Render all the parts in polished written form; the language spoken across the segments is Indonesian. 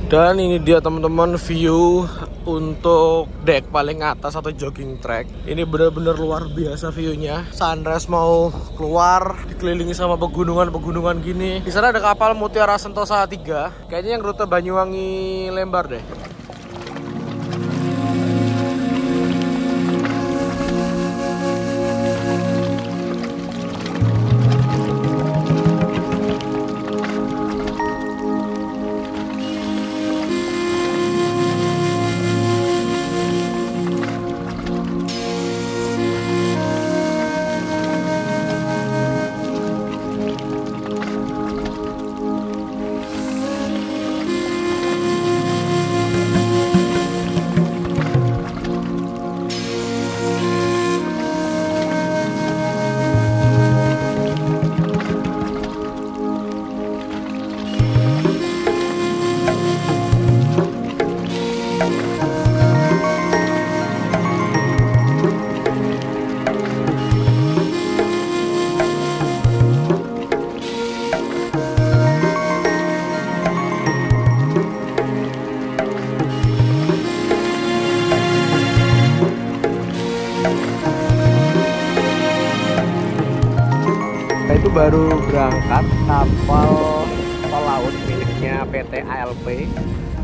Dan ini dia teman-teman view untuk dek paling atas atau jogging track. Ini bener-bener luar biasa viewnya. Sunrise mau keluar, dikelilingi sama pegunungan-pegunungan gini. Di sana ada kapal Mutiara Sentosa 3. Kayaknya yang rute Banyuwangi Lembar deh. Itu baru berangkat kapal pelaut miliknya PT ALP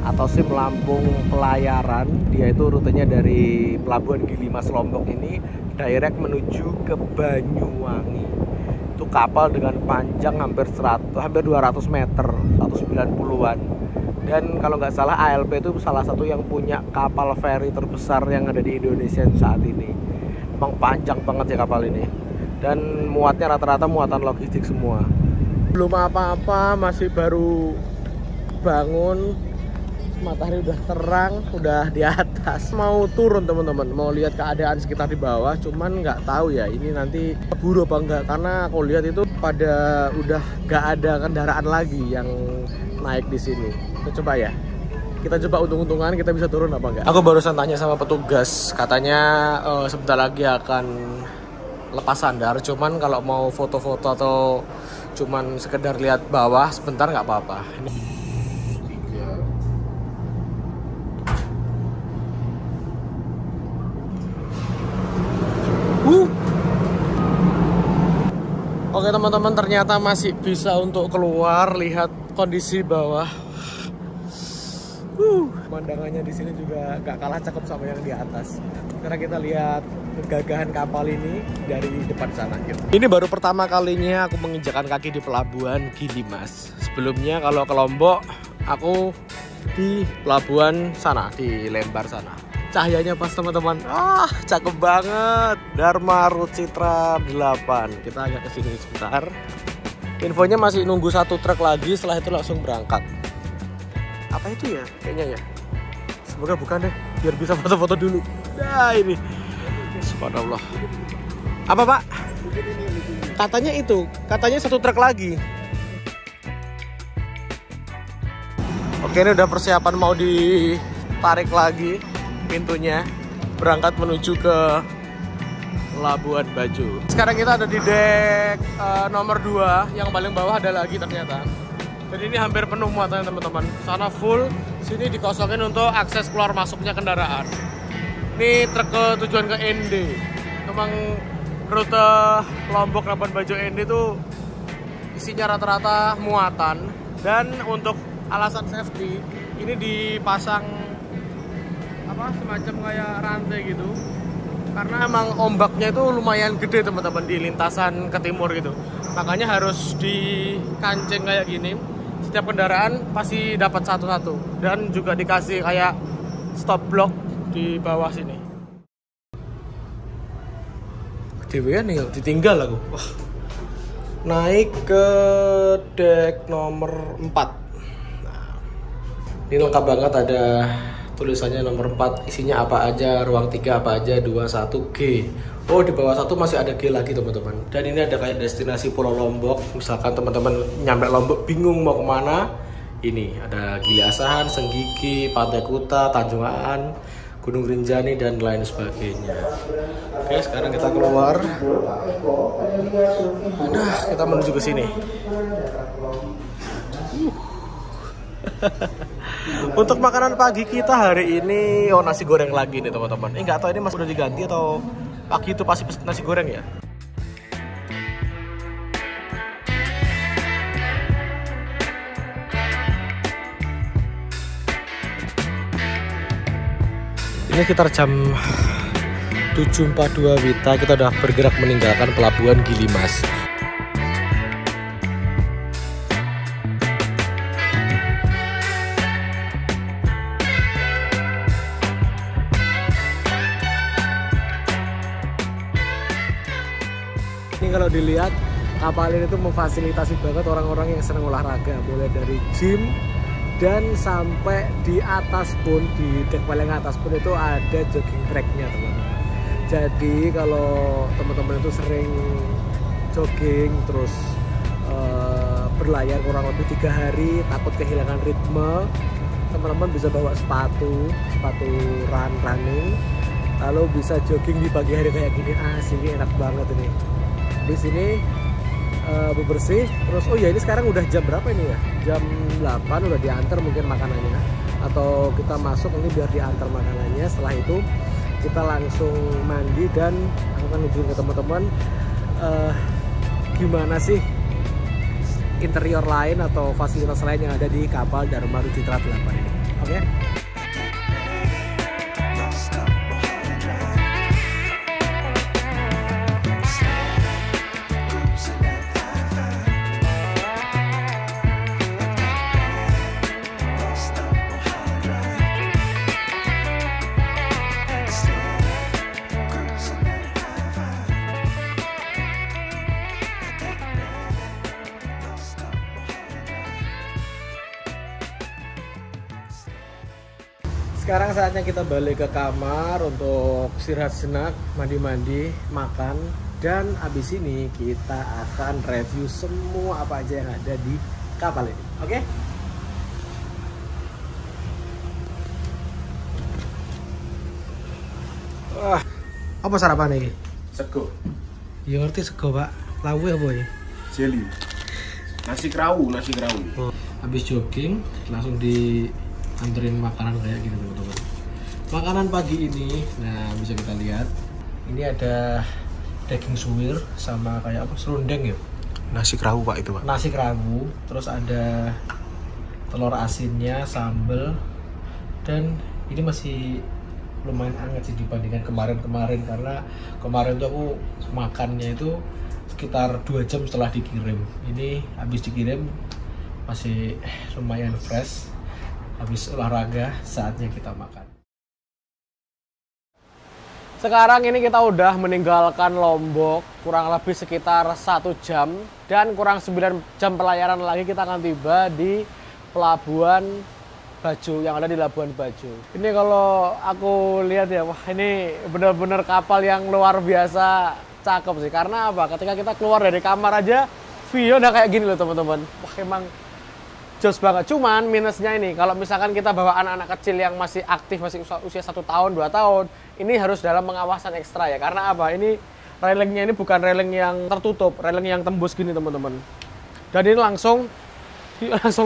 atau SIM Lampung Pelayaran. Dia itu rutenya dari Pelabuhan Gili Mas Lombok ini direct menuju ke Banyuwangi. Itu kapal dengan panjang hampir 200 meter, 190-an. Dan kalau nggak salah ALP itu salah satu yang punya kapal feri terbesar yang ada di Indonesia saat ini. Memang panjang banget ya kapal ini. Dan muatnya rata-rata muatan logistik semua. Belum apa-apa, masih baru bangun. Matahari udah terang, udah di atas. Mau turun teman-teman, mau lihat keadaan sekitar di bawah. Cuman nggak tahu ya ini nanti keburu apa enggak. Karena aku lihat itu pada udah nggak ada kendaraan lagi yang naik di sini. Kita coba ya. Kita coba untung-untungan kita bisa turun apa enggak. Aku barusan tanya sama petugas, katanya sebentar lagi akan lepas sandar, cuman kalau mau foto-foto atau cuman sekedar lihat bawah sebentar nggak apa-apa. Oke teman-teman, ternyata masih bisa untuk keluar, lihat kondisi bawah. Pemandangannya di sini juga gak kalah cakep sama yang di atas. Sekarang kita lihat kegagahan kapal ini dari depan sana gitu. Ini baru pertama kalinya aku menginjakan kaki di Pelabuhan Gili Mas. Sebelumnya kalau ke Lombok, aku di pelabuhan sana, di Lembar sana. Cahayanya pas teman-teman. Cakep banget. Dharma Rucitra 8. Kita agak kesini sebentar. Infonya masih nunggu satu truk lagi, setelah itu langsung berangkat. Apa itu ya? Kayaknya ya. Semoga bukan deh, biar bisa foto-foto dulu. Nah ini, subhanallah. Apa pak? Katanya itu, katanya satu truk lagi. Oke, ini udah persiapan mau ditarik lagi pintunya, berangkat menuju ke Labuan Bajo. Sekarang kita ada di dek nomor 2, yang paling bawah ada lagi ternyata. Jadi ini hampir penuh muatannya teman-teman. Sana full, sini dikosongin untuk akses keluar masuknya kendaraan. Ini truk ke tujuan ke ND. Memang rute Lombok Labuan Bajo ND itu isinya rata-rata muatan. Dan untuk alasan safety, ini dipasang semacam kayak rantai gitu. Karena emang ombaknya itu lumayan gede teman-teman di lintasan ke timur gitu. Makanya harus dikancing kayak gini. Setiap kendaraan pasti dapat satu-satu, dan juga dikasih kayak stop block di bawah sini. Dewean nih, ditinggal aku. Wah. Naik ke dek nomor 4. Nah, ini lengkap banget, ada tulisannya nomor 4, isinya apa aja, ruang 3 apa aja, 2, 1, G. Oh, di bawah 1 masih ada G lagi teman-teman. Dan ini ada kayak destinasi Pulau Lombok. Misalkan teman-teman nyampe Lombok bingung mau kemana, ini ada Gili Asahan, Senggigi, Pantai Kuta, Tanjung Aan, Gunung Rinjani, dan lain sebagainya. Oke, sekarang kita keluar. Nah, kita menuju ke sini. Untuk makanan pagi kita hari ini, oh nasi goreng lagi nih teman-teman. Nggak tahu ini masih udah diganti atau pagi itu pasti pesen nasi goreng ya. Ini sekitar jam 7.42 Wita, kita udah bergerak meninggalkan pelabuhan Gili Mas. Ini kalau dilihat kapal ini tuh memfasilitasi banget orang-orang yang senang olahraga, mulai dari gym dan sampai di atas pun, di dek paling atas pun itu ada jogging tracknya teman-teman. Jadi kalau teman-teman itu sering jogging terus berlayar kurang lebih 3 hari, takut kehilangan ritme, teman-teman bisa bawa sepatu running, lalu bisa jogging di pagi hari kayak gini. Sini enak banget ini. Di sini bebersih terus. Oh ya, ini sekarang udah jam berapa ini ya? Jam 8, udah diantar mungkin makanannya, atau kita masuk ini biar diantar makanannya. Setelah itu kita langsung mandi dan aku akan nunjukin ke teman-teman gimana sih interior lain atau fasilitas lain yang ada di kapal Dharma Rucitra 8 ini. Oke? Sekarang saatnya kita balik ke kamar untuk istirahat sejenak, mandi-mandi, makan, dan abis ini kita akan review semua apa aja yang ada di kapal ini. Oke? Apa sarapan ini? Sego. Ya ngerti sego, Pak. Lawu apa ya? Jeli. Nasi kerawu. Habis jogging langsung di anterin makanan kayak gini teman-teman. Makanan pagi ini, nah bisa kita lihat ini ada daging suwir sama kayak apa, serundeng ya. Nasi kerawu Pak itu Pak. Nasi kerawu, terus ada telur asinnya, sambel, dan ini masih lumayan hangat sih dibandingkan kemarin-kemarin, karena kemarin tuh aku makannya itu sekitar 2 jam setelah dikirim. Ini habis dikirim masih lumayan fresh. Habis olahraga, saatnya kita makan. Sekarang ini kita udah meninggalkan Lombok kurang lebih sekitar 1 jam, dan kurang 9 jam pelayaran lagi kita akan tiba di Pelabuhan Bajo yang ada di Labuan Bajo. Ini kalau aku lihat ya, wah ini bener-bener kapal yang luar biasa cakep sih. Karena apa? Ketika kita keluar dari kamar aja, view udah kayak gini loh teman-teman. Wah emang jos banget. Cuman minusnya ini, kalau misalkan kita bawa anak-anak kecil yang masih aktif, masih usia 1 tahun, 2 tahun, ini harus dalam pengawasan ekstra ya. Karena apa? Ini railingnya ini bukan railing yang tertutup, railing yang tembus gini teman-teman. Dan ini langsung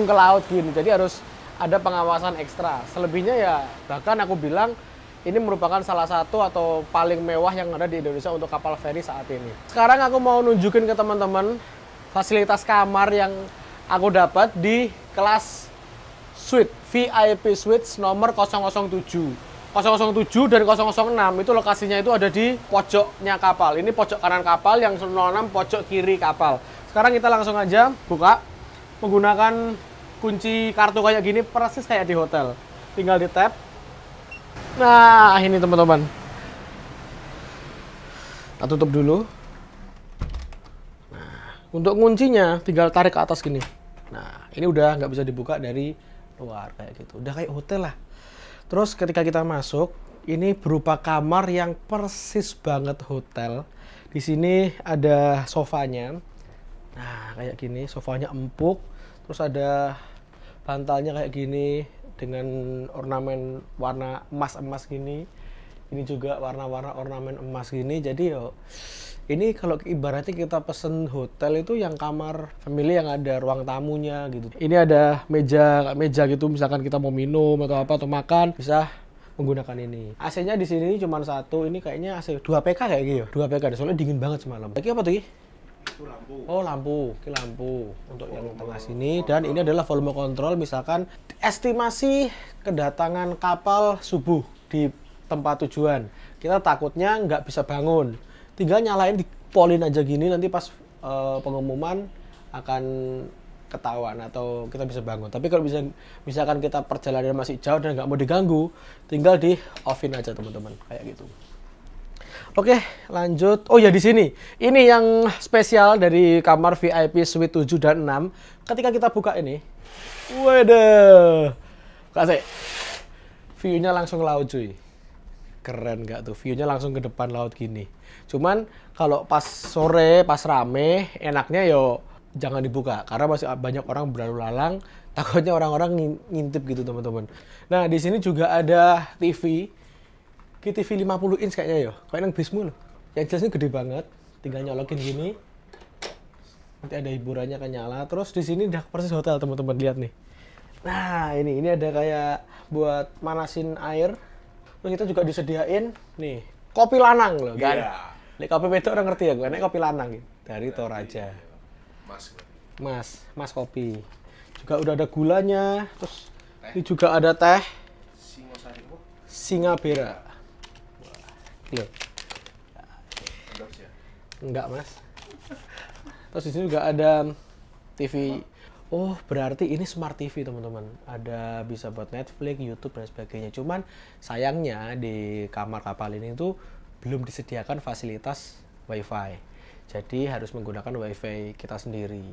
ke laut gini. Jadi harus ada pengawasan ekstra. Selebihnya ya, bahkan aku bilang ini merupakan salah satu atau paling mewah yang ada di Indonesia untuk kapal feri saat ini. Sekarang aku mau nunjukin ke teman-teman fasilitas kamar yang aku dapat di kelas suite VIP Suites nomor 007 dan 006. Itu lokasinya itu ada di pojoknya kapal. Ini pojok kanan kapal, yang 06 pojok kiri kapal. Sekarang kita langsung aja buka menggunakan kunci kartu kayak gini, persis kayak di hotel. Tinggal di tap. Nah, ini teman-teman. Kita tutup dulu. Untuk kuncinya tinggal tarik ke atas gini. Nah, ini udah nggak bisa dibuka dari luar kayak gitu. Udah kayak hotel lah. Terus ketika kita masuk, ini berupa kamar yang persis banget hotel. Di sini ada sofanya. Nah, kayak gini, sofanya empuk. Terus ada bantalnya kayak gini dengan ornamen warna emas-emas gini. Ini juga warna-warna ornamen emas gini. Jadi yo ini kalau ibaratnya kita pesen hotel itu yang kamar family yang ada ruang tamunya gitu. Ini ada meja gitu, misalkan kita mau minum atau apa atau makan bisa menggunakan ini. AC-nya di sini cuma satu, ini kayaknya AC 2 PK kayak gitu. 2 PK soalnya dingin banget semalam. Lagi apa tuh? Itu lampu. Oh, lampu. Ini lampu untuk yang tengah sini, dan ini adalah volume control. Misalkan estimasi kedatangan kapal subuh di tempat tujuan. Kita takutnya nggak bisa bangun. Tinggal nyalain di polin aja gini, nanti pas pengumuman akan ketahuan atau kita bisa bangun. Tapi kalau misalkan kita perjalanan masih jauh dan nggak mau diganggu, tinggal di offin aja teman-teman, kayak gitu. Oke, lanjut. Oh ya, di sini. Ini yang spesial dari kamar VIP Suite 7 dan 6. Ketika kita buka ini, waduh, kasih view-nya langsung laut cuy. Keren nggak tuh? View-nya langsung ke depan laut gini. Cuman kalau pas sore, pas rame, enaknya yo jangan dibuka. Karena masih banyak orang berlalu lalang. Takutnya orang-orang ngintip gitu teman-teman. Nah, di sini juga ada TV. TV 50 inch kayaknya yo. Kayak yang bismu loh. Yang jelasnya gede banget. Tinggal nyolokin gini. Nanti ada hiburannya kan nyala. Terus di sini udah persis hotel teman-teman, lihat nih. Nah, ini ada kayak buat manasin air. Terus kita juga disediain nih kopi lanang loh kan. Iya. Lek kopi wedok orang ngerti ya, gue nek kopi lanang gitu. Dari Toraja. Mas kopi. Juga udah ada gulanya, terus ini juga ada teh Singapura. Loh. Enggak, Mas. Terus di sini juga ada TV. Oh, berarti ini smart TV, teman-teman. Ada bisa buat Netflix, YouTube dan sebagainya. Cuman sayangnya di kamar kapal ini tuh belum disediakan fasilitas WiFi. Jadi harus menggunakan WiFi kita sendiri.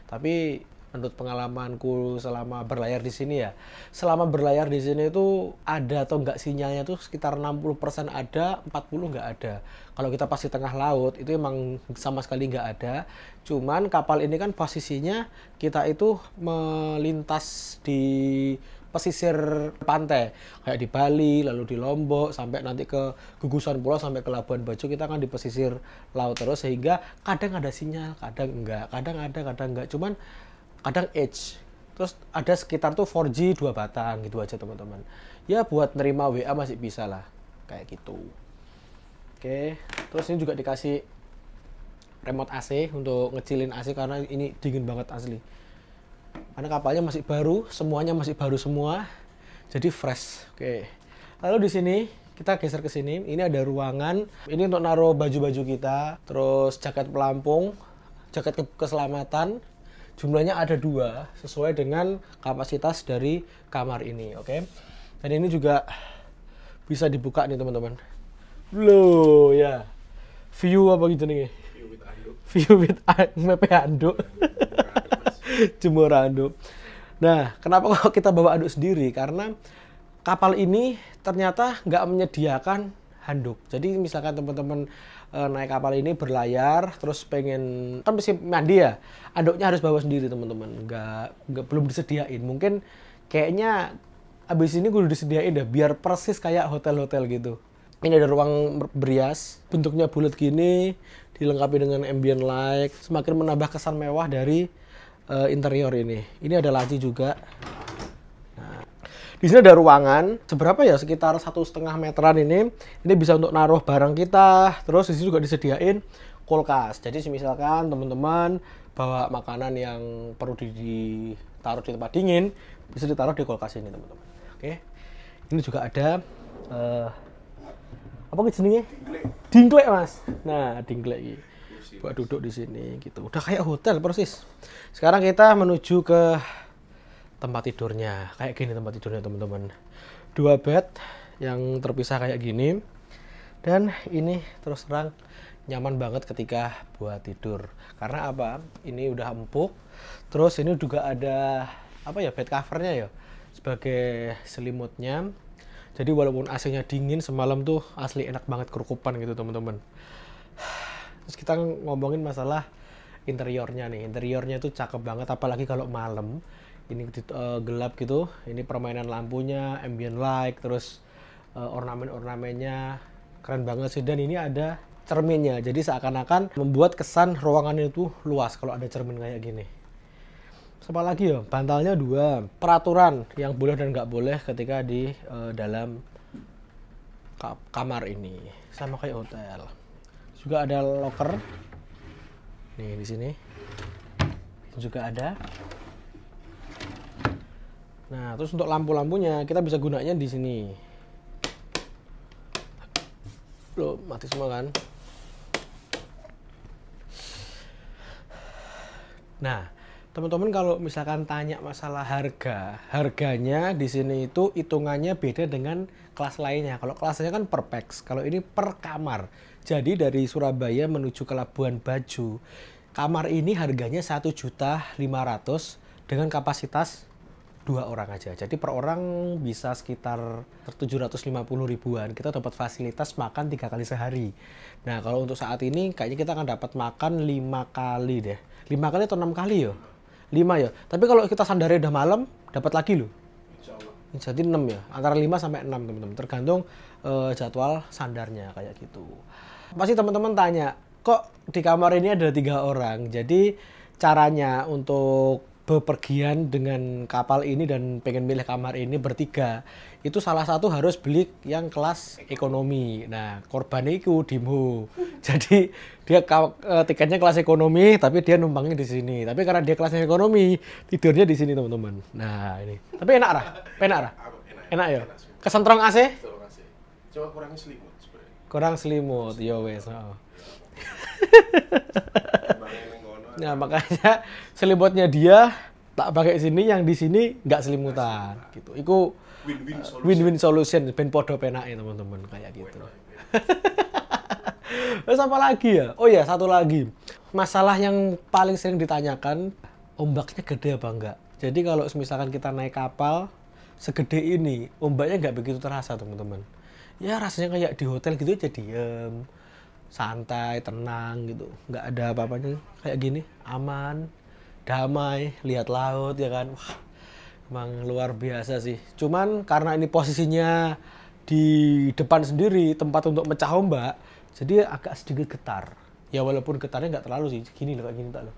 Tapi menurut pengalamanku selama berlayar di sini ya, selama berlayar di sini itu ada atau enggak sinyalnya tuh sekitar 60% ada, 40 enggak ada. Kalau kita pas di tengah laut itu emang sama sekali enggak ada. Cuman kapal ini kan posisinya kita itu melintas di pesisir pantai, kayak di Bali, lalu di Lombok, sampai nanti ke gugusan pulau, sampai ke Labuan Bajo, kita kan di pesisir laut terus, sehingga kadang ada sinyal, kadang enggak, kadang ada, kadang enggak, cuman kadang edge. Terus ada sekitar tuh 4G 2 batang gitu aja teman-teman. Ya buat nerima WA masih bisa lah, kayak gitu. Oke, terus ini juga dikasih remote AC untuk ngecilin AC karena ini dingin banget asli. Karena kapalnya masih baru, semuanya masih baru semua, jadi fresh. Oke. Lalu di sini kita geser ke sini. Ini ada ruangan. Ini untuk naruh baju-baju kita, terus jaket pelampung, jaket keselamatan. Jumlahnya ada 2 sesuai dengan kapasitas dari kamar ini. Oke. Dan ini juga bisa dibuka nih teman-teman. Loh ya. View apa gitu nih? View with anduk. Jemur anduk. Nah, kenapa kok kita bawa anduk sendiri? Karena kapal ini ternyata nggak menyediakan handuk. Jadi misalkan teman-teman naik kapal ini berlayar, terus pengen kan mesti mandi ya, anduknya harus bawa sendiri teman-teman. Belum disediain. Mungkin kayaknya abis ini gue udah disediain deh, biar persis kayak hotel-hotel gitu. Ini ada ruang berias, bentuknya bulat gini, dilengkapi dengan ambient light, semakin menambah kesan mewah dari interior ini. Ini ada laci juga. Nah, di sini ada ruangan seberapa ya, sekitar 1,5 meteran ini. Ini bisa untuk naruh barang kita. Terus di sini juga disediain kulkas. Jadi misalkan teman-teman bawa makanan yang perlu ditaruh di tempat dingin, bisa ditaruh di kulkas ini teman-teman. Oke. Ini juga ada apa jenisnya? Dingklek, Mas. Nah, dingklek ini buat duduk di sini gitu. Udah kayak hotel persis. Sekarang kita menuju ke tempat tidurnya. Kayak gini tempat tidurnya teman-teman. 2 bed yang terpisah kayak gini. Dan ini terus terang nyaman banget ketika buat tidur. Karena apa? Ini udah empuk. Terus ini juga ada apa ya, bed covernya ya, sebagai selimutnya. Jadi walaupun AC-nya dingin semalam tuh asli enak banget kerukupan gitu teman-teman. Terus kita ngomongin masalah interiornya nih. Interiornya tuh cakep banget, apalagi kalau malam. Ini gelap gitu. Ini permainan lampunya, ambient light, terus ornamen-ornamennya keren banget sih. Dan ini ada cerminnya, jadi seakan-akan membuat kesan ruangan itu luas kalau ada cermin kayak gini. Apa lagi ya, bantalnya 2, peraturan yang boleh dan nggak boleh ketika di dalam kamar ini, sama kayak hotel. Juga ada locker nih di sini juga ada. Nah, terus untuk lampu-lampunya kita bisa gunanya di sini. Loh, mati semua kan? Nah, teman-teman kalau misalkan tanya masalah harganya di sini itu hitungannya beda dengan kelas lainnya. Kalau kelasnya kan per pax, kalau ini per kamar. Jadi dari Surabaya menuju ke Labuan Bajo, kamar ini harganya 1.500.000 dengan kapasitas 2 orang aja. Jadi per orang bisa sekitar 750 ribuan. Kita dapat fasilitas makan 3 kali sehari. Nah, kalau untuk saat ini kayaknya kita akan dapat makan 5 kali deh. 5 kali atau 6 kali ya? 5 ya. Tapi kalau kita sandarnya udah malam, dapat lagi loh. Jadi 6 ya. Antara 5 sampai 6 teman-teman. Tergantung jadwal sandarnya kayak gitu. Pasti teman-teman tanya, kok di kamar ini ada 3 orang? Jadi caranya untuk bepergian dengan kapal ini dan pengen milih kamar ini bertiga, itu salah satu harus beli yang kelas ekonomi. Nah, korbannya itu Dimo. Jadi dia tiketnya kelas ekonomi, tapi dia numpangnya di sini. Tapi karena dia kelasnya ekonomi, tidurnya di sini teman-teman. Nah ini. Tapi enak Rah, enak ya. Kesentrong AC? Coba kurangin selimut. Kurang selimut, yo wes. Nah, makanya selimutnya dia tak pakai sini, yang di sini nggak selimutan gitu. Itu win-win solution, ben podo penake teman-teman kayak gitu. Terus apa lagi ya? Oh ya, satu lagi. Masalah yang paling sering ditanyakan, ombaknya gede apa enggak? Jadi kalau misalkan kita naik kapal segede ini, ombaknya nggak begitu terasa teman-teman. Ya rasanya kayak di hotel gitu aja, diem, santai, tenang gitu, nggak ada apa-apanya, kayak gini, aman, damai, lihat laut ya kan. Wah, emang luar biasa sih. Cuman karena ini posisinya di depan sendiri, tempat untuk mecah ombak, jadi agak sedikit getar. Ya walaupun getarnya nggak terlalu sih, gini loh, kayak gini tak loh.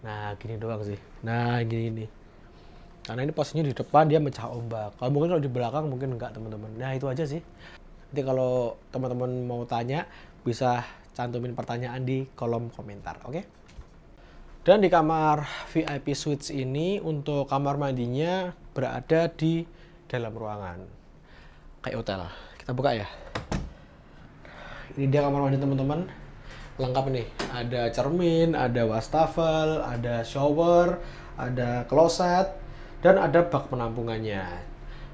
Nah gini doang sih. Nah gini. Karena ini posisinya di depan, dia mecah ombak. Kalau mungkin kalau di belakang mungkin enggak teman-teman. Nah itu aja sih. Nanti kalau teman-teman mau tanya, bisa cantumin pertanyaan di kolom komentar, oke? Dan di kamar VIP Suites ini, untuk kamar mandinya berada di dalam ruangan. Kayak hotel. Kita buka ya. Ini dia kamar mandi teman-teman. Lengkap nih. Ada cermin, ada wastafel, ada shower, ada kloset, dan ada bak penampungannya.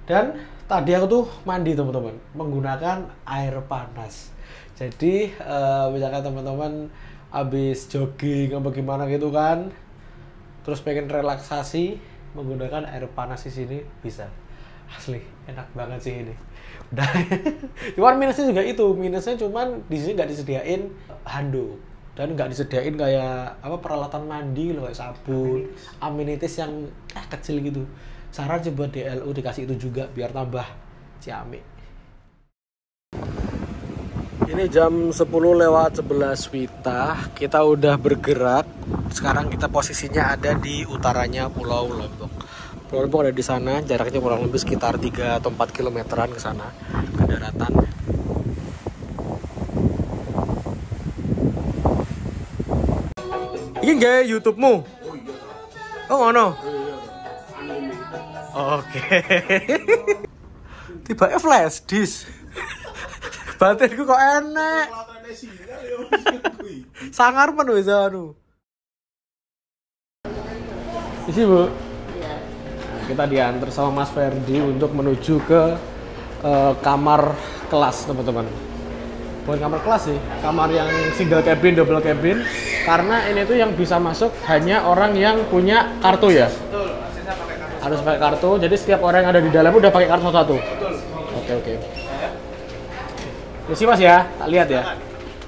Dan tadi aku tuh mandi teman-teman menggunakan air panas. Jadi misalkan teman-teman habis jogging atau gimana gitu kan, terus pengen relaksasi menggunakan air panas di sini bisa. Asli enak banget sih ini. Udah. Cuman minusnya juga itu, minusnya cuman di sini nggak disediain handuk dan nggak disediain kayak apa peralatan mandi loh, kayak sabun, amenities yang kecil gitu. Saran sih buat DLU dikasih itu juga biar tambah ciamik. Ini jam 10:11 WITA, kita udah bergerak. Sekarang kita posisinya ada di utaranya Pulau Lombok. Pulau Lombok ada di sana, jaraknya kurang lebih sekitar 3 atau 4 kilometeran ke sana, ke daratan. Ini gak YouTube-mu? Oh ngono. Oke. Tiba flash disk. Batinku kok enek. Sangar men wis anu. Isi, Bu. Nah, kita diantar sama Mas Ferdi untuk menuju ke kamar kelas, teman-teman. Bukan kamar kelas sih, kamar yang single cabin, double cabin. Karena ini tuh yang bisa masuk hanya orang yang punya kartu ya. Betul, aksesnya pakai kartu. Harus pakai kartu, jadi setiap orang yang ada di dalam udah pakai kartu satu. Betul. Oke. Isi Mas ya, tak lihat ya.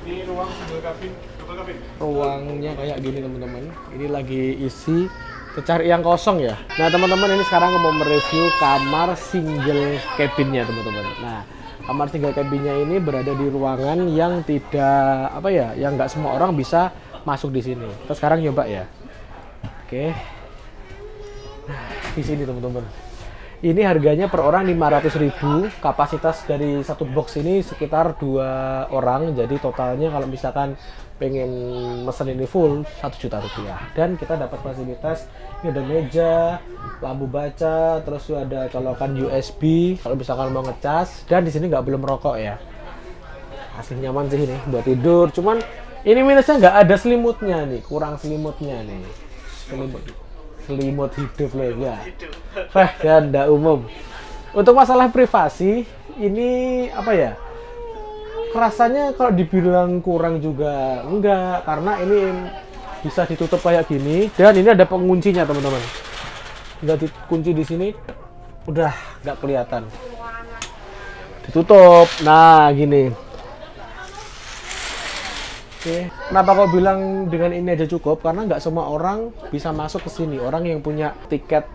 Ini ruang single cabin, double cabin. Ruangnya kayak gini teman-teman. Ini lagi isi Kita cari yang kosong ya. Nah teman-teman, ini sekarang mau mereview kamar single cabinnya teman-teman. Nah kamar single cabinnya ini berada di ruangan yang tidak apa ya, yang nggak semua orang bisa masuk di sini. Kita sekarang nyoba ya. Oke. Nah, di sini teman-teman. Ini harganya per orang 500.000. Kapasitas dari satu box ini sekitar 2 orang. Jadi totalnya kalau misalkan pengen mesen ini full 1 juta rupiah. Dan kita dapat fasilitas ini ada meja, lampu baca, terus ada colokan USB kalau misalkan mau ngecas. Dan di sini nggak boleh merokok ya. Asli nyaman sih ini buat tidur. Cuman ini minusnya nggak ada selimutnya nih, kurang selimutnya nih. Selimut hidup loh ya. Ganda umum. Untuk masalah privasi, ini apa ya? Rasanya kalau dibilang kurang juga enggak, karena ini bisa ditutup kayak gini dan ini ada penguncinya teman-teman. Tinggal dikunci di sini, udah nggak kelihatan. Ditutup. Nah gini. Oke. Kenapa kau bilang dengan ini aja cukup? Karena nggak semua orang bisa masuk ke sini. Orang yang punya tiket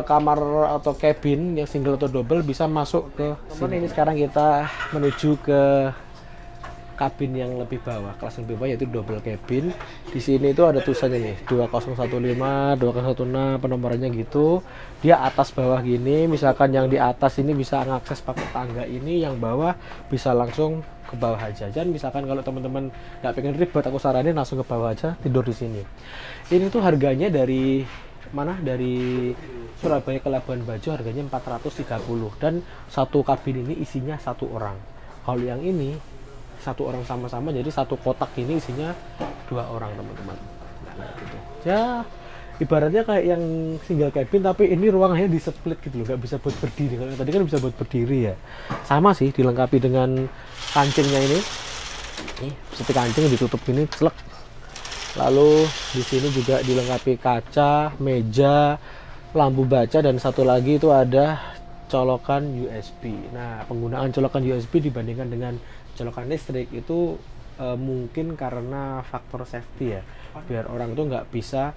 kamar atau cabin yang single atau double bisa masuk ke sini. Ini sekarang kita menuju ke kabin yang lebih bawah, kelas lebih bawah, yaitu double cabin. Di sini itu ada tulisannya nih 2015, 2016 penomborannya gitu. Dia atas bawah gini. Misalkan yang di atas ini bisa ngakses pakai tangga ini, yang bawah bisa langsung ke bawah aja. Dan misalkan kalau teman-teman nggak pengen ribet, aku saranin langsung ke bawah aja, tidur di sini. Ini tuh harganya dari mana? Dari Surabaya ke Labuan Bajo harganya 430 dan satu kabin ini isinya 1 orang. Kalau yang ini 1 orang sama-sama, jadi satu kotak ini isinya 2 orang teman-teman. Nah, gitu. Ya ibaratnya kayak yang single cabin, tapi ini ruangannya di split gitu loh, nggak bisa buat berdiri. Kalau tadi kan bisa buat berdiri ya. Sama sih, dilengkapi dengan kancingnya ini. Nih, seperti kancing ditutup ini, celek. Lalu di sini juga dilengkapi kaca, meja, lampu baca, dan satu lagi itu ada colokan USB. Nah, penggunaan colokan USB dibandingkan dengan colokan listrik itu mungkin karena faktor safety ya, biar orang itu nggak bisa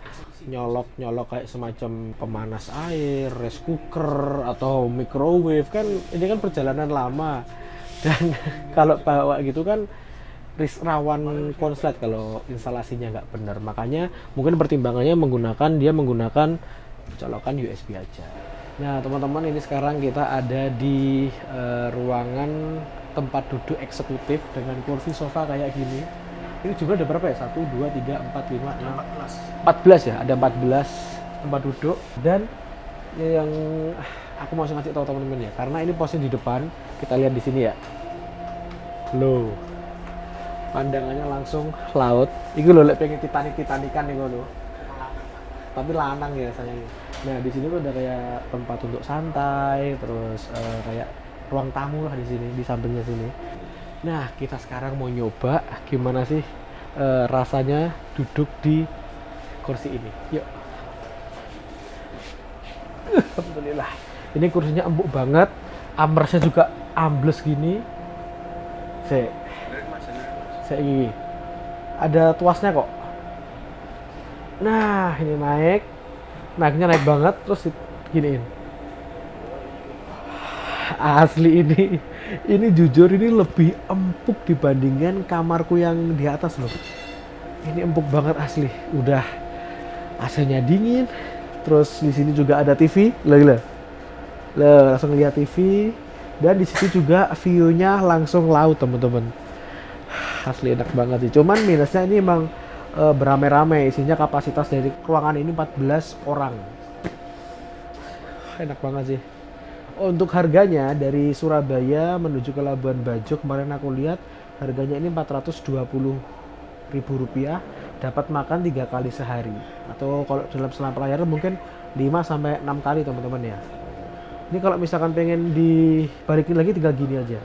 nyolok kayak semacam pemanas air, rice cooker atau microwave. Kan ini kan perjalanan lama dan kalau bawa gitu kan rawan konslet kalau instalasinya nggak benar. Makanya mungkin pertimbangannya menggunakan colokan USB aja. Nah teman-teman, ini sekarang kita ada di ruangan tempat duduk eksekutif dengan kursi sofa kayak gini. Ini jumlah ada berapa ya? 1, 2, 3, 4, 5, 6, 14 ya? Ada 14 tempat duduk. Dan yang aku mau ngasih tahu teman-teman ya, karena ini posisi di depan, kita lihat di sini ya. Loh, pandangannya langsung laut. Itu loh, pengen titanikan nih loh. Tapi lanang ya sayangnya. Nah di sini tuh ada kayak tempat untuk santai, terus kayak ruang tamu lah di sini, di sampingnya sini. Nah kita sekarang mau nyoba gimana sih rasanya duduk di kursi ini. Yuk. Alhamdulillah. Ini kursinya empuk banget, armrestnya juga ambles gini. Saya gini. Ada tuasnya kok. Nah ini naiknya naik banget, terus giniin. Asli ini jujur ini lebih empuk dibandingkan kamarku yang di atas loh. Ini empuk banget asli. Udah AC-nya dingin, terus di sini juga ada TV, lah langsung lihat TV, dan di situ juga view-nya langsung laut teman-teman. Asli enak banget sih. Cuman minusnya ini emang beramai-ramai, isinya kapasitas dari ruangan ini 14 orang. Enak banget sih. Untuk harganya dari Surabaya menuju ke Labuan Bajo kemarin aku lihat harganya ini Rp420.000, dapat makan 3 kali sehari, atau kalau dalam selama pelayaran mungkin 5-6 kali teman-teman ya. Ini kalau misalkan pengen dibalikin lagi tinggal gini aja.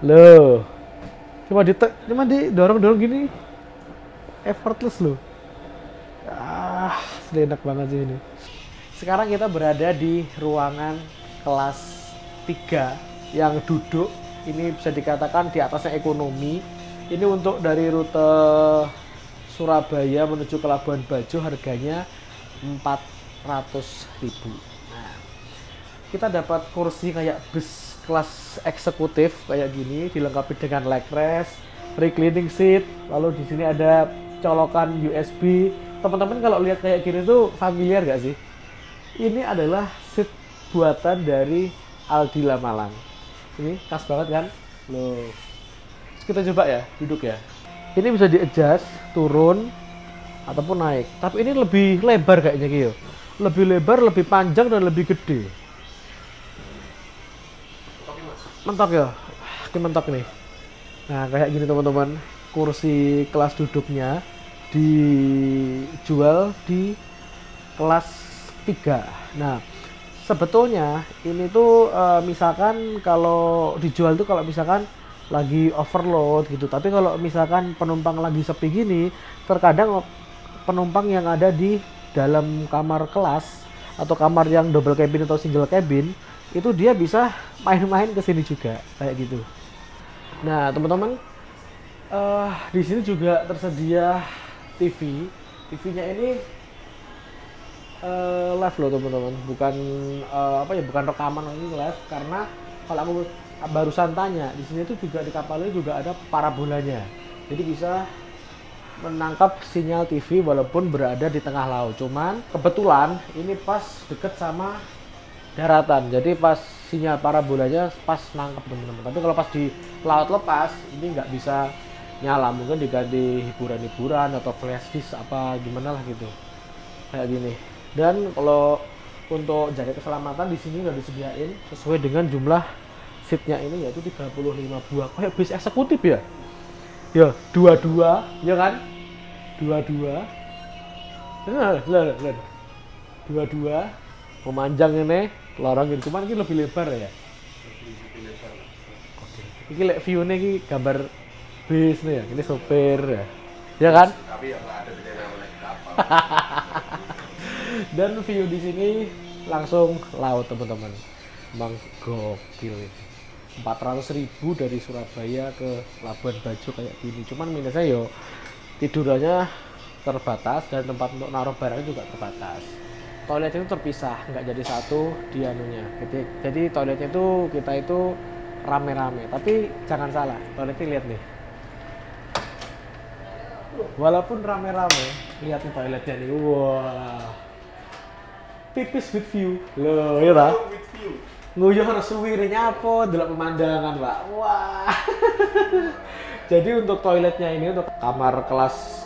Loh. Cuma didorong gini, effortless loh. Enak banget sih ini. Sekarang kita berada di ruangan kelas 3 yang duduk. Ini bisa dikatakan di atasnya ekonomi. Ini untuk dari rute Surabaya menuju ke Labuan Bajo harganya 400.000. Nah, kita dapat kursi kayak bus kelas eksekutif kayak gini, dilengkapi dengan leg rest, reclining seat, lalu di sini ada colokan USB. Teman-teman kalau lihat kayak gini tuh familiar gak sih? Ini adalah seat buatan dari Aldila Malang. Ini khas banget kan? Loh. Kita coba ya, duduk ya. Ini bisa di-adjust, turun ataupun naik. Tapi ini lebih lebar kayaknya Kyo. Lebih lebar, lebih panjang dan lebih gede. Mentok ya. Ini mentok nih. Nah, kayak gini teman-teman. Kursi kelas duduknya dijual di kelas 3. Nah, sebetulnya ini tuh misalkan kalau dijual tuh kalau misalkan lagi overload gitu. Tapi kalau misalkan penumpang lagi sepi gini, terkadang penumpang yang ada di dalam kamar kelas atau kamar yang double cabin atau single cabin itu dia bisa main-main ke sini juga kayak gitu. Nah, teman-teman, di sini juga tersedia TV. TV-nya ini live loh teman-teman, bukan bukan rekaman, ini live karena kalau aku barusan tanya di sini tuh juga di kapal ini juga ada parabolanya, jadi bisa menangkap sinyal TV walaupun berada di tengah laut. Cuman kebetulan ini pas deket sama daratan, jadi pas sinyal parabolanya pas nangkep teman-teman. Tapi kalau pas di laut lepas ini nggak bisa nyala, mungkin diganti hiburan-hiburan atau flash disk apa gimana lah gitu kayak gini. Dan kalau untuk jaga keselamatan di sini udah disediain sesuai dengan jumlah seatnya ini, yaitu 35 buah kayak bis eksekutif ya. Ya, 22, ya kan? 22. Nah, 22 memanjang ini, lorong gitu. Cuman ini lebih lebar ya. Ini like view-nya ini gambar bis nih ya. Ini sopir ya. Ya kan? Tapi ya nggak ada bedanya sama naik kapal. Dan view di sini langsung laut teman-teman. Emang gokil ini. 400.000 dari Surabaya ke Labuan Bajo kayak gini. Cuman minusnya yo tidurannya terbatas dan tempat untuk naruh barangnya juga terbatas. Toilet itu terpisah, nggak jadi satu di anunya. Jadi toiletnya itu kita itu rame-rame. Tapi jangan salah, toiletnya lihat nih. Walaupun rame-rame, lihat nih toiletnya nih. Wah. Pipis with view. Loh, ya tak? With view. Nguyuh suwire nyapo delok pemandangan, Pak. Wah. Jadi untuk toiletnya ini untuk kamar kelas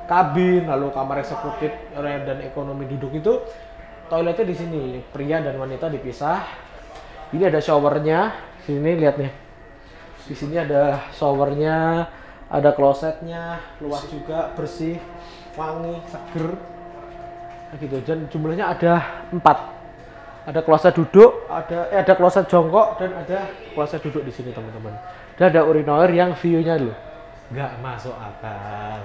kabin, lalu kamar eksekutif dan ekonomi duduk itu toiletnya di sini. Pria dan wanita dipisah. Ini ada showernya. Sini lihat nih. Di sini ada showernya, ada klosetnya, luas juga, bersih, wangi, seger. Gitu. Dan jumlahnya ada 4. Ada kloset duduk, ada kloset jongkok, dan ada kloset duduk di sini teman-teman. Dan ada urinoir yang view-nya loh nggak masuk akal.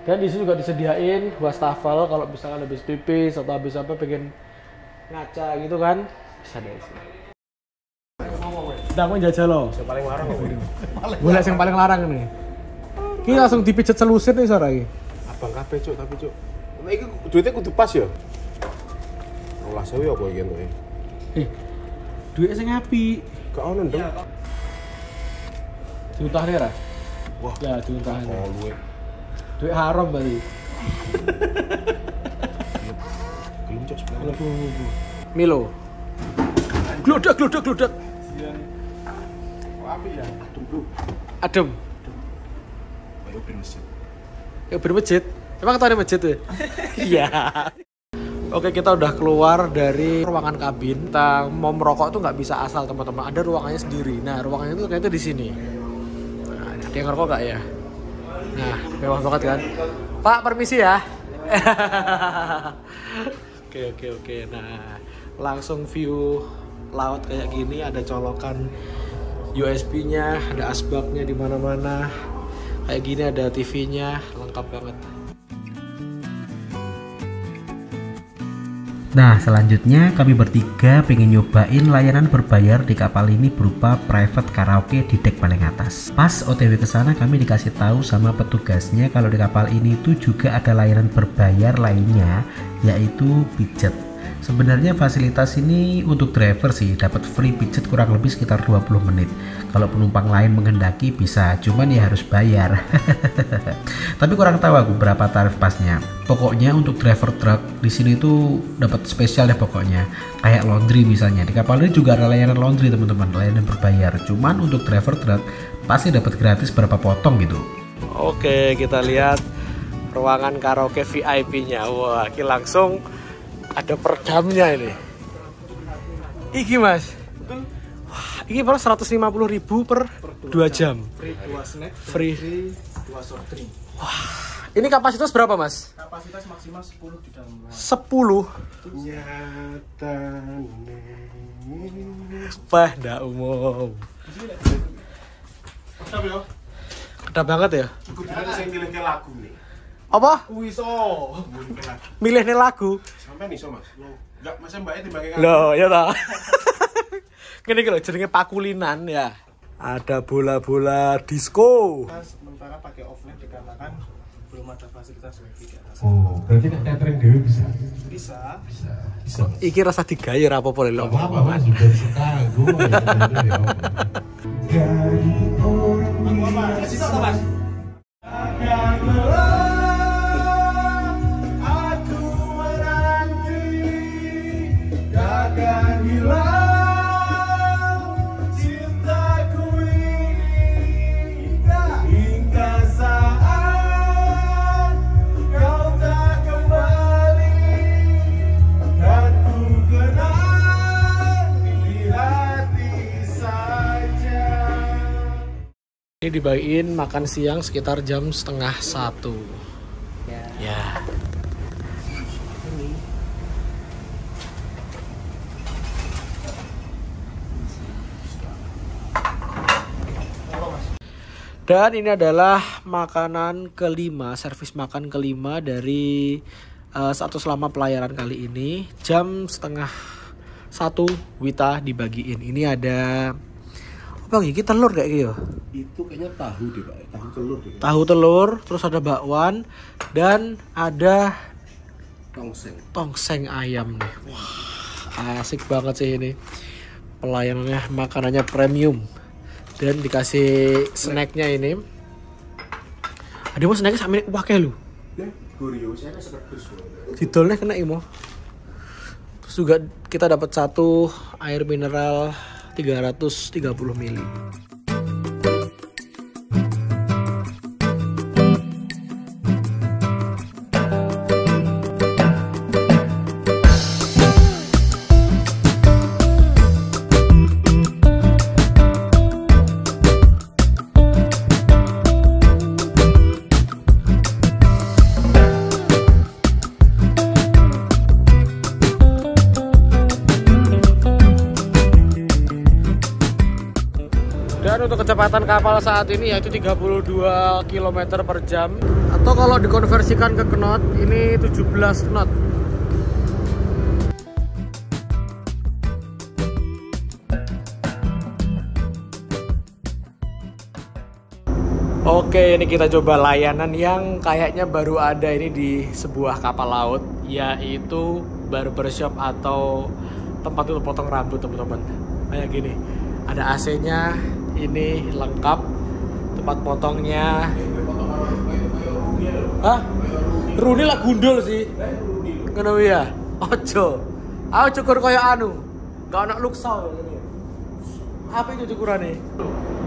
Dan di sini juga disediain wastafel kalau misalkan habis pipis atau habis apa pengen ngaca gitu kan, bisa dari sini. Sedang menjajal loh. Yang paling larang apa ini? Boleh yang paling larang nih. Ini langsung dipijet selusir nih Sarah ini. Abang kabeh cuk, tapi cuk. Nah, iki duitnya kudu pas ya. Olah sewu apa iki entuk? Duitnya sing apik. Gak ono ndeng. Diuntahne ra? Wah, Ya diuntahne. oh luwe. Duit haram berarti. Gelem cuk sebelah. Milo. Glodak. Oh, api ya? Adem, Bro. Adem. Ayo ben masjid. Ya bermasjid. Emang tadi masjid tuh? Iya. Oke, kita udah keluar dari ruangan kabin. Kita mau merokok tuh nggak bisa asal teman-teman. Ada ruangannya sendiri. Nah, ruangannya itu ternyata di sini. Nah, ada yang ngerokok nggak ya? Nah, mewah banget kan? Pak, permisi ya. Oke. Nah, langsung view laut kayak gini. Ada colokan USB-nya, ada asbaknya di mana-mana. Kayak gini ada TV-nya, lengkap banget. Nah, selanjutnya kami bertiga pengen nyobain layanan berbayar di kapal ini berupa private karaoke di dek paling atas. Pas OTW ke sana kami dikasih tahu sama petugasnya kalau di kapal ini tuh juga ada layanan berbayar lainnya, yaitu pijet. Sebenarnya fasilitas ini untuk driver sih, dapat free pijet kurang lebih sekitar 20 menit. Kalau penumpang lain menghendaki bisa, cuman ya harus bayar. Tapi kurang tahu aku berapa tarif pasnya. Pokoknya untuk driver truk di sini tuh dapat spesial ya pokoknya. Kayak laundry misalnya. Di kapal ini juga ada layanan laundry teman-teman, layanan berbayar. Cuman untuk driver truk pasti dapat gratis berapa potong gitu. Oke, kita lihat ruangan karaoke VIP-nya. Wah, ini langsung ada peredamnya ini. Iki mas, wah, ini baru 150.000 per 2 jam. Free 2 snack, Free 2 soft drink. Wah, ini kapasitas berapa mas? Kapasitas maksimal 10 di dalam. 10. Nyata Pada umum. Mantap ya. Kedap banget ya. Iku dhewe sing milih ke lagu nih. Apa? Iso. Milih ke lagu. Milih nih lagu. Sampai iso Mas. Enggak masa mbaknya timbangke kan. Loh, ya toh. Gini lho jenenge pakulinan ya. Ada bola-bola disco. Sementara pakai offline dikarenakan belum ada fasilitas wifi di atas. Oh, berarti nek catering dewe bisa. Bisa. Bisa. Iki rasa digayur apa boleh lho. Apa Mas juga suka gue. Dari orang Bisa toh Mas? Aku menanti takkan hilang cintaku ini hingga saat kau tak kembali dan ku kenang di hati saja. Ini dibagiin makan siang sekitar jam 12:30. Ya. Dan ini adalah makanan kelima, servis makan kelima dari satu selama pelayaran kali ini. Jam 12:30 Wita dibagiin. Ini ada apa iki telur kayak gitu. Itu kayaknya tahu deh Pak, tahu telur deh. Tahu telur, terus ada bakwan dan ada tongseng ayam nih. Wah, asik banget sih ini. Pelayanannya, makanannya premium. Dan dikasih snacknya ini. Ada mau snacknya sama ini pakai lu. Gorio saya sekedus. Didolnya kena imo. Terus juga kita dapat satu air mineral 330 ml. Dan untuk kecepatan kapal saat ini yaitu 32 km per jam. Atau kalau dikonversikan ke knot, ini 17 knot. Oke, ini kita coba layanan yang kayaknya baru ada ini di sebuah kapal laut, yaitu barbershop atau tempat untuk potong rambut, teman-teman. Kayak gini, ada AC-nya, ini lengkap, tempat potongnya. Hah? Runi lah gundul sih. Kenapa ya? Ojo. Aku cukur koyo anu. Gak ada luksau. Apa itu cukurannya?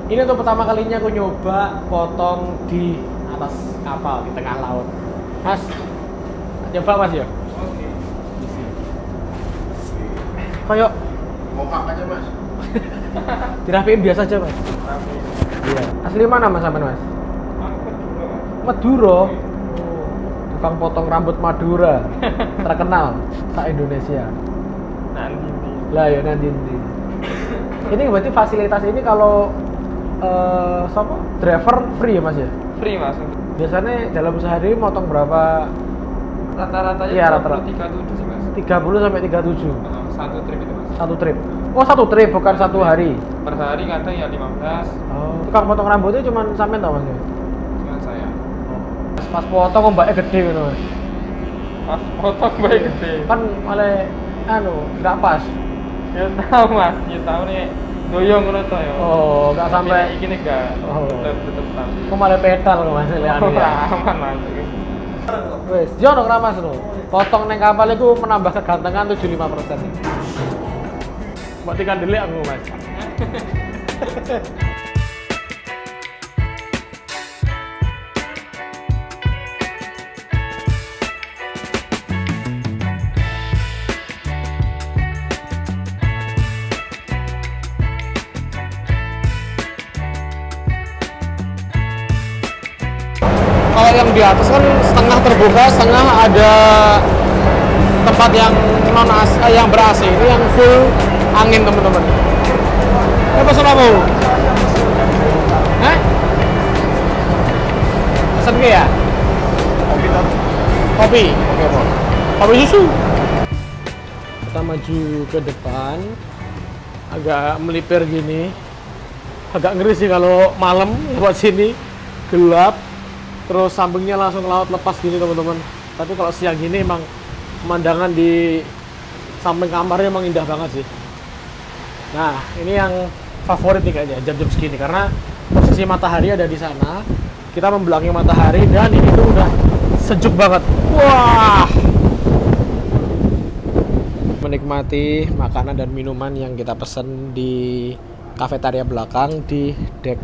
Ini untuk pertama kalinya aku nyoba potong di atas kapal di tengah laut. Mas, coba mas ya? Oke. Kayak Mau aja Mas. dirapiin biasa aja mas. Iya. Asli mana mas sampean mas? Madura. Tukang potong rambut Madura. Terkenal sa Indonesia. Nanti Lah ya nanti. Ini berarti fasilitas ini kalau sama driver free ya mas ya? free mas. Biasanya dalam sehari motong berapa? Rata-ratanya Iya, rata-rata. 37 sih mas. 30 sampai 37. Satu trip itu mas. Satu trip. Oh, satu trip bukan satu hari. Per hari kadang ya 15. Oh, tukang potong rambutnya cuma sampean tau Mas? Cuman saya. Pas potong ombaknya gede gitu Mas. Pas potong baik gede. Kan malah nggak pas. Ya tahu mas, ya tahu nih. Doyong ngono to ya. Oh, nggak sampai. Iki nih enggak. Oh. Tetep tahu. Kok malah pedal kok Mas lihat ya. Aman mas. Wes, yo ono kramas lho. Potong neng kapal itu menambah kegantengan 75%. Mbok tinggal delik aku, Mas. Kalau yang di atas kan setengah terbuka, setengah ada tempat yang yang ber-AC. Ini yang full angin teman-teman. Ini pesan apa? Hah? Pesan ke ya? Kopi. Oke, Bang. Kopi susu. Kita maju ke depan. Agak melipir gini. Agak ngeri sih kalau malam lewat sini gelap. Terus sampingnya langsung ke laut lepas gini teman-teman. Tapi kalau siang gini emang pemandangan di samping kamarnya emang indah banget sih. Nah ini yang favorit nih kayaknya jam-jam segini karena posisi matahari ada di sana. Kita membelangi matahari dan ini tuh udah sejuk banget. Wah! Menikmati makanan dan minuman yang kita pesen di kafetaria belakang di deck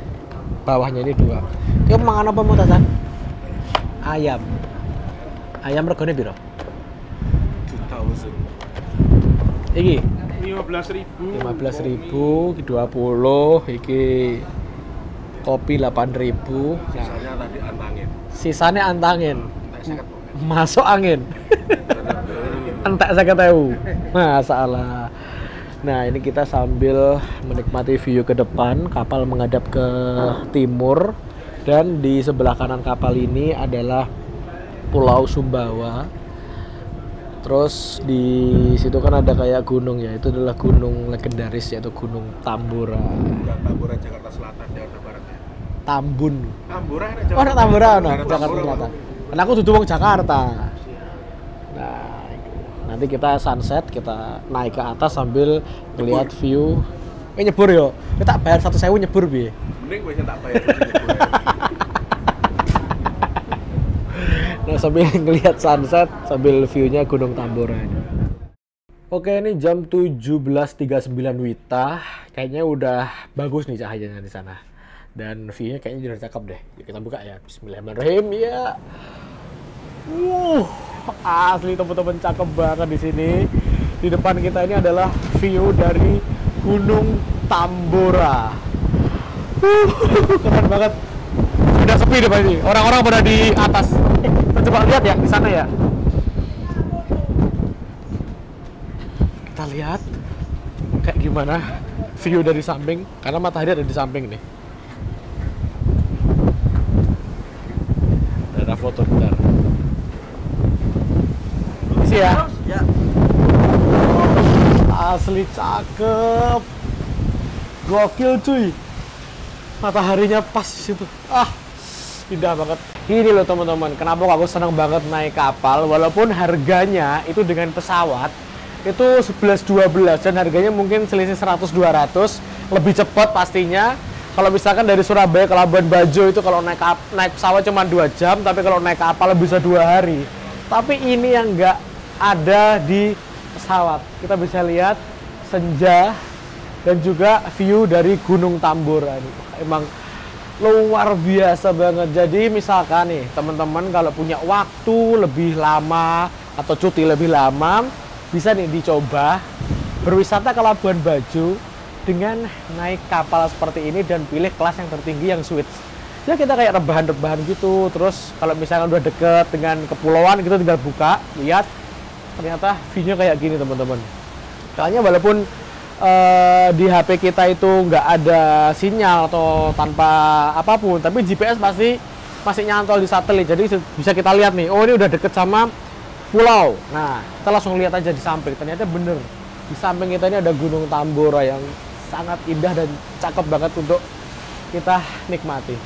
bawahnya ini dua. Yuk makan apa mau Tatan? Ayam. Ayam regane piro? 2000. Iki 15.000. 15.000, 20, iki kopi 8.000. Sisanya tadi antangin. Sisanya antangin. Tak sakit. Masuk angin. Entek 50.000. Masalah. Nah, ini kita sambil menikmati view ke depan, kapal menghadap ke timur dan di sebelah kanan kapal ini adalah Pulau Sumbawa. Terus di situ kan ada kayak gunung ya, itu adalah gunung legendaris yaitu Gunung Tambora. Bukan Tambora Jakarta Selatan, Jakarta Barat ya. Tambun. Tambora ada Oh, ada Tambora no, Jakarta Jakarta Tambora, Selatan. Bang. Karena aku duduk wong Jakarta. Nah, nanti kita sunset, kita naik ke atas sambil ngelihat view. Nyebur yo. Kita bayar 1.000 nyebur piye? Mending gue tak bayar. Nah, sambil ngelihat sunset sambil view-nya Gunung Tambora ini. Oke, ini jam 17.39 Wita. Kayaknya udah bagus nih cahayanya di sana. Dan view-nya kayaknya udah cakep deh. Yuk kita buka ya. Bismillahirrahmanirrahim ya. Asli teman-teman cakep banget di sini. Di depan kita ini adalah view dari Gunung Tambora. Keren banget. Udah sepi depan ini. Orang-orang pada di atas. Coba lihat ya di sana ya. Kita lihat kayak gimana view dari samping karena matahari ada di samping nih. Ada foto bentar. Isi ya. Ya. Asli cakep. Gokil cuy. Mataharinya pas di situ. Indah banget. Ini loh teman-teman, kenapa aku senang banget naik kapal walaupun harganya itu dengan pesawat itu 11-12 dan harganya mungkin selisih 100-200 lebih cepat pastinya. Kalau misalkan dari Surabaya ke Labuan Bajo itu kalau naik pesawat cuma 2 jam, tapi kalau naik kapal bisa 2 hari. Tapi ini yang nggak ada di pesawat. Kita bisa lihat senja dan juga view dari Gunung Tambora ini. Emang luar biasa banget. Jadi misalkan nih teman-teman kalau punya waktu lebih lama atau cuti lebih lama, bisa nih dicoba berwisata ke Labuan Bajo dengan naik kapal seperti ini dan pilih kelas yang tertinggi yang suite. Ya kita kayak rebahan-rebahan gitu. Terus kalau misalkan udah deket dengan kepulauan kita tinggal buka, lihat ternyata view-nya kayak gini teman-teman. Kayaknya walaupun di HP kita itu nggak ada sinyal atau tanpa apapun, tapi GPS pasti masih nyantol di satelit. Jadi bisa kita lihat nih, oh ini udah deket sama pulau. Nah, kita langsung lihat aja di samping. Ternyata bener, di samping kita ini ada Gunung Tambora yang sangat indah dan cakep banget untuk kita nikmati.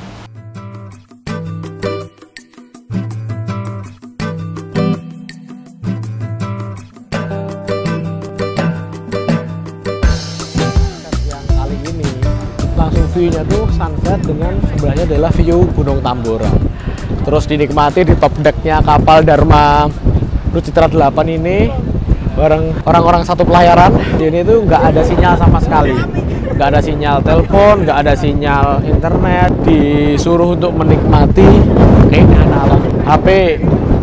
Yang kali ini langsung view-nya tuh sunset dengan sebelahnya adalah view Gunung Tambora. Terus dinikmati di top deck-nya kapal Dharma Rucitra 8 ini bareng orang-orang satu pelayaran. Di ini tuh nggak ada sinyal sama sekali, nggak ada sinyal telepon, nggak ada sinyal internet. Disuruh untuk menikmati keindahan alam. HP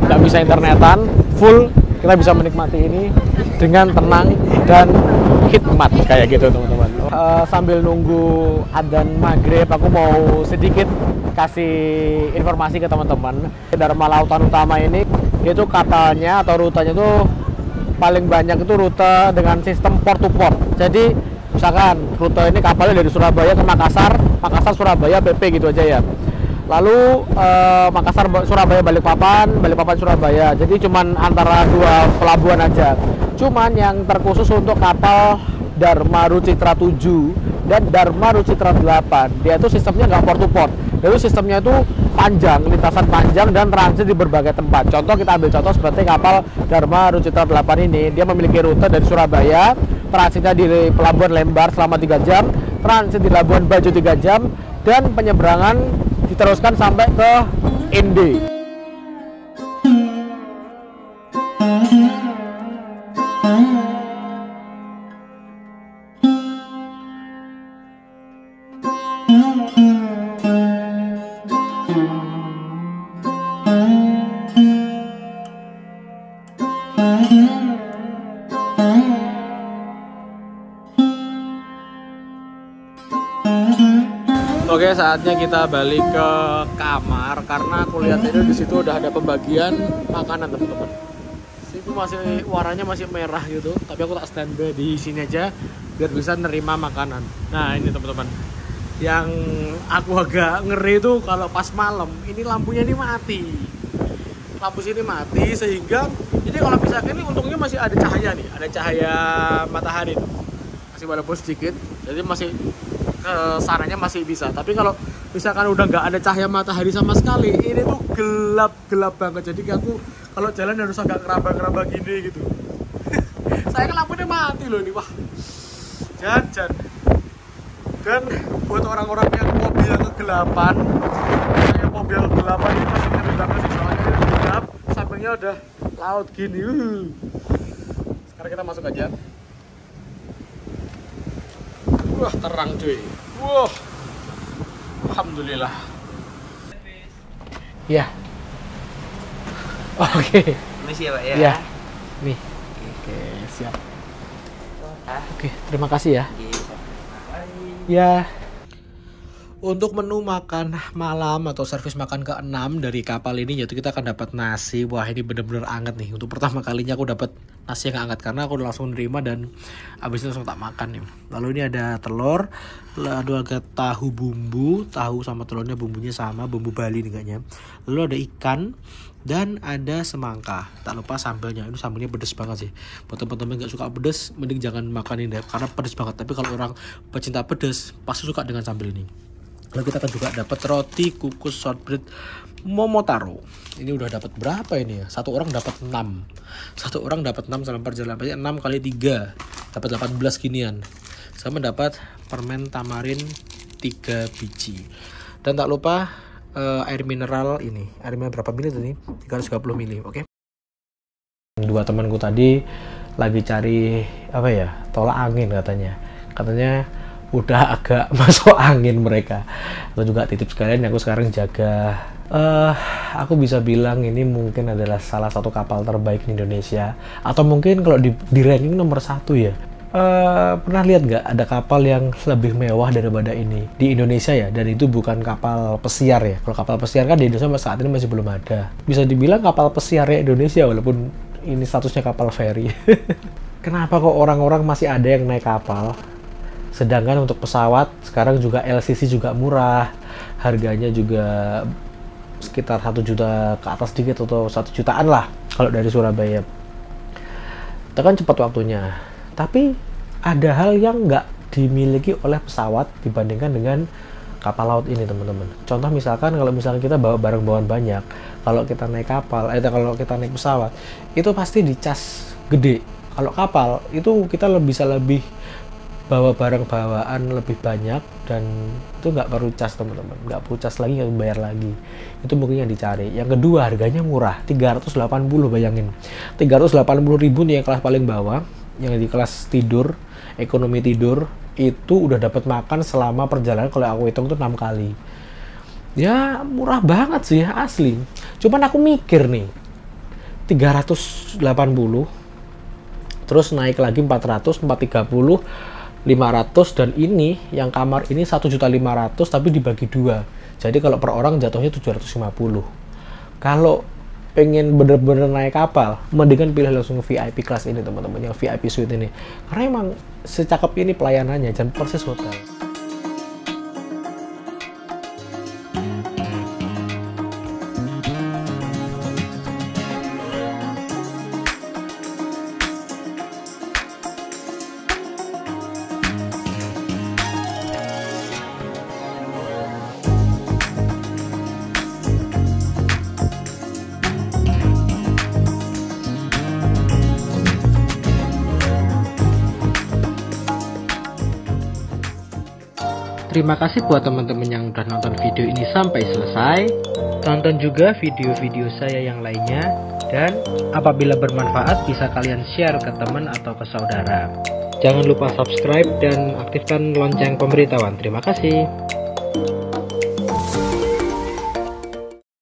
nggak bisa internetan, full kita bisa menikmati ini dengan tenang dan hikmat kayak gitu teman-teman. Sambil nunggu adzan maghrib, aku mau sedikit kasih informasi ke teman-teman. Dharma Lautan Utama ini itu kapalnya atau rutenya tuh paling banyak itu rute dengan sistem port to port. Jadi misalkan rute ini kapalnya dari Surabaya ke Makassar, Makassar Surabaya PP gitu aja ya. Lalu Makassar Surabaya Balikpapan, Balikpapan Surabaya. Jadi cuman antara dua pelabuhan aja. Cuman yang terkhusus untuk kapal Dharma Rucitra 7 dan Dharma Rucitra 8, dia itu sistemnya nggak port to port. Jadi sistemnya itu panjang, lintasan panjang dan transit di berbagai tempat. Contoh, kita ambil contoh seperti kapal Dharma Rucitra 8 ini, dia memiliki rute dari Surabaya, transitnya di Pelabuhan Lembar selama 3 jam, transit di Labuan Bajo 3 jam, dan penyeberangan diteruskan sampai ke Inde. Oke, saatnya kita balik ke kamar karena aku lihat ini di situ udah ada pembagian makanan teman-teman. Itu masih warnanya masih merah gitu, tapi aku tak standby di sini aja biar bisa nerima makanan. Nah ini teman-teman, yang aku agak ngeri itu kalau pas malam ini lampunya ini mati. Lampu sini mati sehingga ini kalau misalkan ini untungnya masih ada cahaya nih, ada cahaya matahari tuh. Masih walaupun sedikit, jadi masih kesananya masih bisa. Tapi kalau misalkan udah nggak ada cahaya matahari sama sekali, ini tuh gelap banget. Jadi aku kalau jalan harus agak ngeraba gini gitu. Saya kan lampunya mati loh ini, wah. Jangan. Dan buat orang-orang yang fobia kegelapan, saya fobia kegelapan ini masih ngeri banget sih, soalnya ini gelap, sampingnya udah laut gini. Sekarang kita masuk aja. Wah, terang cuy. Wah, alhamdulillah. Ya. Oke. Misi ya Pak ya. Ya. Nih. Oke, siap. Oke, terima kasih ya. Ya. Untuk menu makan malam atau servis makan ke-6 dari kapal ini, yaitu kita akan dapat nasi. Wah, ini bener-bener anget nih. Untuk pertama kalinya aku dapat nasi yang hangat karena aku langsung nerima dan abis itu langsung tak makan nih. Lalu ini ada telur, lalu ada tahu bumbu, tahu sama telurnya bumbunya sama, bumbu Bali nih kayaknya. Lalu ada ikan dan ada semangka. Tak lupa sambelnya, itu sambelnya pedes banget sih. Buat teman-teman nggak suka pedes, mending jangan makan ini karena pedes banget. Tapi kalau orang pecinta pedes pasti suka dengan sambel ini. Lalu kita akan juga dapat roti kukus shortbread Momotaro. Ini udah dapat berapa ini ya? Satu orang dapat 6. Satu orang dapat 6 selama perjalanan. 6 kali 3 dapat 18 ginian. Sama dapat permen tamarin 3 biji. Dan tak lupa air mineral ini. Air mineral berapa mili tadi? 330 mili, oke? Dua temanku tadi lagi cari apa ya? Tolak angin katanya. Katanya udah agak masuk angin mereka. Aku juga titip sekalian, aku sekarang jaga. Aku bisa bilang ini mungkin adalah salah satu kapal terbaik di Indonesia, atau mungkin kalau di ranking nomor 1 ya. Pernah lihat nggak ada kapal yang lebih mewah daripada ini di Indonesia ya? Dan itu bukan kapal pesiar ya. Kalau kapal pesiar kan di Indonesia saat ini masih belum ada. Bisa dibilang kapal pesiar ya Indonesia, walaupun ini statusnya kapal feri. Kenapa kok orang-orang masih ada yang naik kapal? Sedangkan untuk pesawat sekarang juga LCC juga murah, harganya juga sekitar 1 juta ke atas dikit atau 1 jutaan lah. kalau dari Surabaya. Itu kan cepat waktunya. Tapi ada hal yang nggak dimiliki oleh pesawat dibandingkan dengan kapal laut ini, teman-teman. Contoh misalkan kalau misalkan kita bawa barang bawaan banyak, kalau kita naik kapal, kalau kita naik pesawat, itu pasti dicas gede. Kalau kapal itu kita bisa lebih bawa barang bawaan lebih banyak dan itu nggak perlu cas, teman-teman. Nggak perlu cas lagi, nggak bayar lagi. Itu mungkin yang dicari. Yang kedua, harganya murah, 380, bayangin. 380.000 nih yang kelas paling bawah, yang di kelas tidur, ekonomi tidur, itu udah dapat makan selama perjalanan, kalau aku hitung tuh 6 kali. Ya murah banget sih ya, asli. Cuman aku mikir nih, 380, terus naik lagi 400, 430, 500, dan ini yang kamar ini 1.500.000 tapi dibagi 2. Jadi kalau per orang jatuhnya 750. Kalau pengen bener-bener naik kapal, mendingan pilih langsung VIP kelas ini, teman-teman, yang VIP suite ini. Karena emang secakep ini pelayanannya, dan persis hotel. Terima kasih buat teman-teman yang udah nonton video ini sampai selesai. Tonton juga video-video saya yang lainnya, dan apabila bermanfaat bisa kalian share ke teman atau ke saudara. Jangan lupa subscribe dan aktifkan lonceng pemberitahuan. Terima kasih.